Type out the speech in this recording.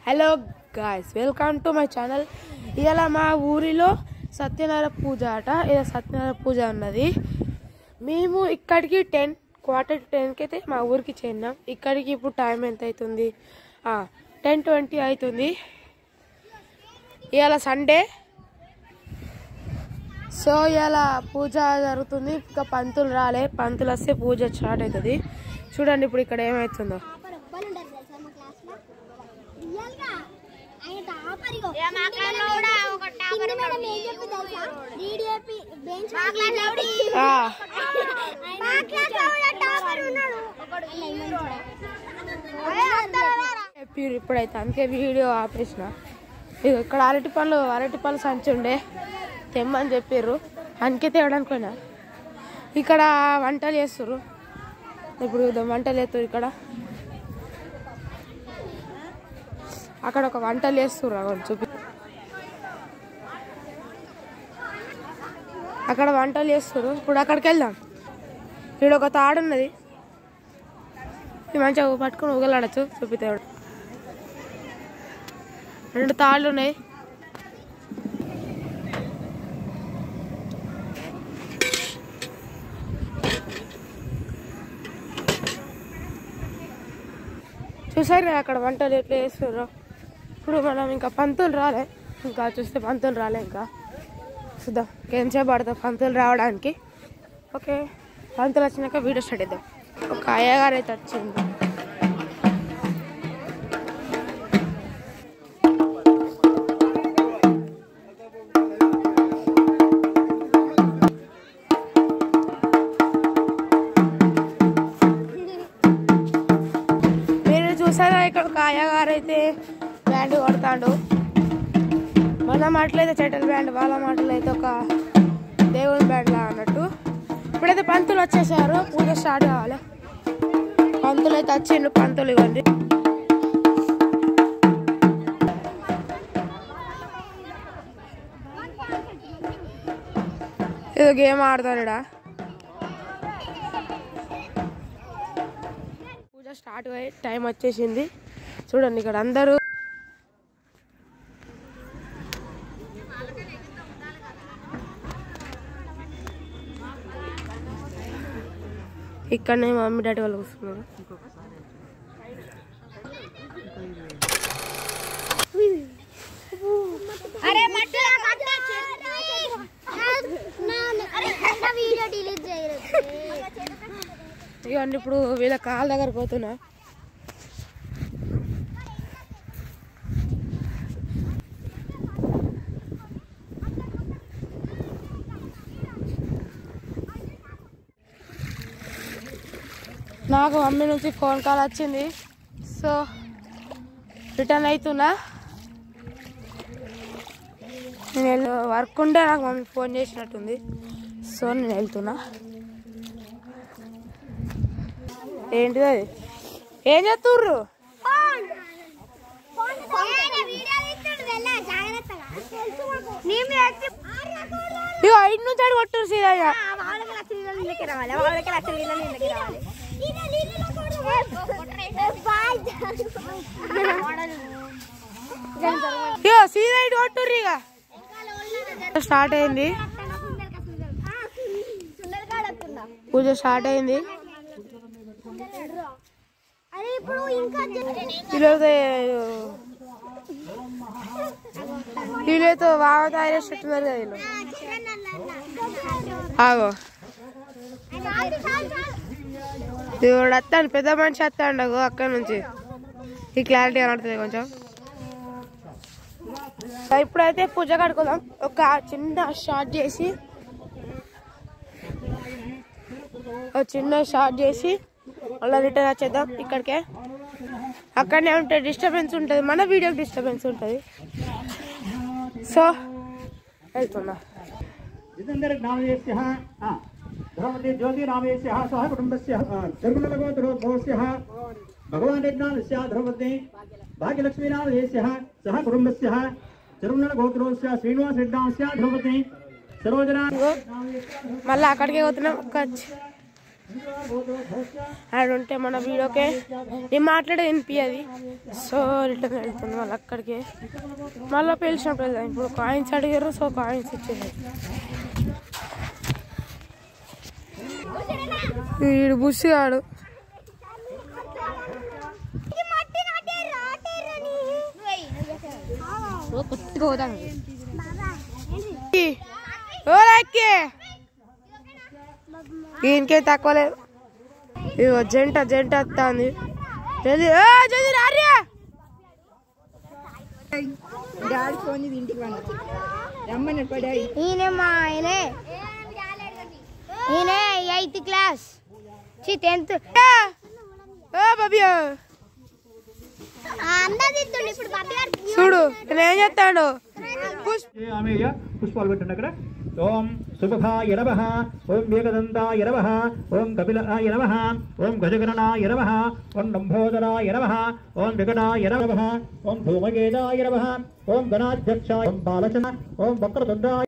Hello guys, welcome to my channel. ఇవాళ మా ఊరిలో సత్యనారాయణ పూజ అట. ఇలా సత్యనారాయణ పూజ ఉన్నది. మేము ఇక్కడికి 10:45 అయితే మా ఊరికి చేరినాం. ఇక్కడికి ఇప్పుడు టైం ఎంత అవుతుంది? 10:20 అవుతుంది. ఇవాళ సండే. సో ఇవాళ పూజ జరుగుతుంది. ఇంకా పంతులు రాలే. పంతులు వస్తే పూజ స్టార్ట్ అవుతుంది. చూడండి ఇప్పుడు ఇక్కడ ఏమవుతుందో. ఇప్పుడైతే అందుకే వీడియో ఆపేసిన. ఇక్కడ అరటి పళ్ళు సంచి ఉండే తెమ్మని చెప్పారు. అందుకే తేవడానికి పోయినా. ఇక్కడ వంటలు చేస్తారు. ఇప్పుడు వంటలు చేస్తారు. అక్కడ ఒక వంటలు చేస్తున్నారు. చూపి అక్కడ వంటలు చేస్తారు. ఇప్పుడు అక్కడికి వెళ్దాం. ఇక్కడ ఒక తాడు ఉన్నది. మంచిగా పట్టుకుని ఊగలాడచ్చు. చూపితే 2 తాళ్ళు ఉన్నాయి. చూసారు కదా అక్కడ వంటలు ఎట్లా చేస్తున్నారు. ఇప్పుడు మనం ఇంకా పంతులు రాలే. ఇంకా చూస్తే పంతులు రాలే. ఇంకా చూద్దాం ఎంతసేపు పడతాం పంతులు రావడానికి. ఓకే, పంతులు వచ్చినాక వీడియో స్టార్ట్ చేద్దాం. ఒక అయ్యగారు అయితే వచ్చింది. మీరు చూసారా ఇక్కడ ఒక అయ్యగారు అయితే బ్యాండ్ కొడతాడు. మన మాటలు అయితే చెటల్ బ్యాండ్, వాళ్ళ మాటలు అయితే ఒక దేవుని బ్యాండ్ లా అన్నట్టు. ఇప్పుడైతే పంతులు వచ్చేసారు. పూజ స్టార్ట్ కావాలి. పంతులు అయితే వచ్చిండు. పంతులు ఇవ్వండి. ఏదో గేమ్ ఆడతారు. పూజ స్టార్ట్ అయ్యి టైం వచ్చేసింది. చూడండి ఇక్కడ అందరూ ఇక్కడనే మమ్మీ డాడీ వాళ్ళు కూర్చున్నారు. ఇవన్నీ ఇప్పుడు వీళ్ళ కాళ్ళ దగ్గర పోతున్నా. నాకు మమ్మీ నుంచి ఫోన్ కాల్ వచ్చింది. సో రిటర్న్ అవుతున్నా. నేను వర్క్ ఉంటే నాకు మమ్మీ ఫోన్ చేసినట్టుంది. సో నేను వెళ్తున్నా. ఏంటిది అది? ఏం చేస్తుర్రు? ఇగో 5 నుంచి అడి కొట్టురు సీదా. సీదా ఇటు కొట్టుర్రు. ఇక స్టార్ట్ అయింది. పూజ స్టార్ట్ అయింది. వీళ్ళతో బాగా తయారు చేస్తున్నారు కదా వీళ్ళు. ఆగో దేవుడు వస్తాను. పెద్ద మనిషి వస్తాడు అక్కడ నుంచి. ఈ క్లారిటీ కనబడుతుంది కొంచెం. ఇప్పుడైతే పూజ కడుకుందాం. ఒక చిన్న షార్ట్ చేసి అలా రిటర్న్ వచ్చేద్దాం. ఇక్కడికే అక్కడనే ఉంటుంది. డిస్టర్బెన్స్ ఉంటుంది. మన వీడియోకి డిస్టర్బెన్స్ ఉంటుంది. సో వెళ్తున్నా. भगवान भाग्यलक्ष्मी सह कुटुंबस्य चरुमल गोत्रोस्य श्रीनिवास रेड्डास्य ध्रुवति सरोजना మళ్ళీ అక్కడికే పోతున్నాం. ఆడుంటే మన వీడియోకే నేను మాట్లాడే వినిపించది. సో రిటర్న్ వెళ్తుంది మళ్ళీ అక్కడికి. మళ్ళీ పిలిచినప్పుడు వెళ్దాం. ఇప్పుడు కాయిన్స్ అడిగారు, సో కాయిన్స్ ఇచ్చేసారు. వీడు బుస్సిగాడు. దీనికే తక్కువ లేదు. ఇగో జంట వస్తుంది. ఈయన 8th క్లాస్ 10th చూడు నేనేం చెప్తాడు. పుష్పాలు పెట్టండి అక్కడ. ఓం సుముఖాయ నమః, ఓం ఏకదంతాయ నమః, ఓం కపిలాయ నమః, ఓం గజగణనాయ నమః, ఓం లంబోదరాయ నమః, ఓం వికటాయ నమః, ఓం ధూమకేతాయ నమః, ఓం గణాధ్యక్షాయ, ఓం బాలచన, ఓం వక్రతుండాయ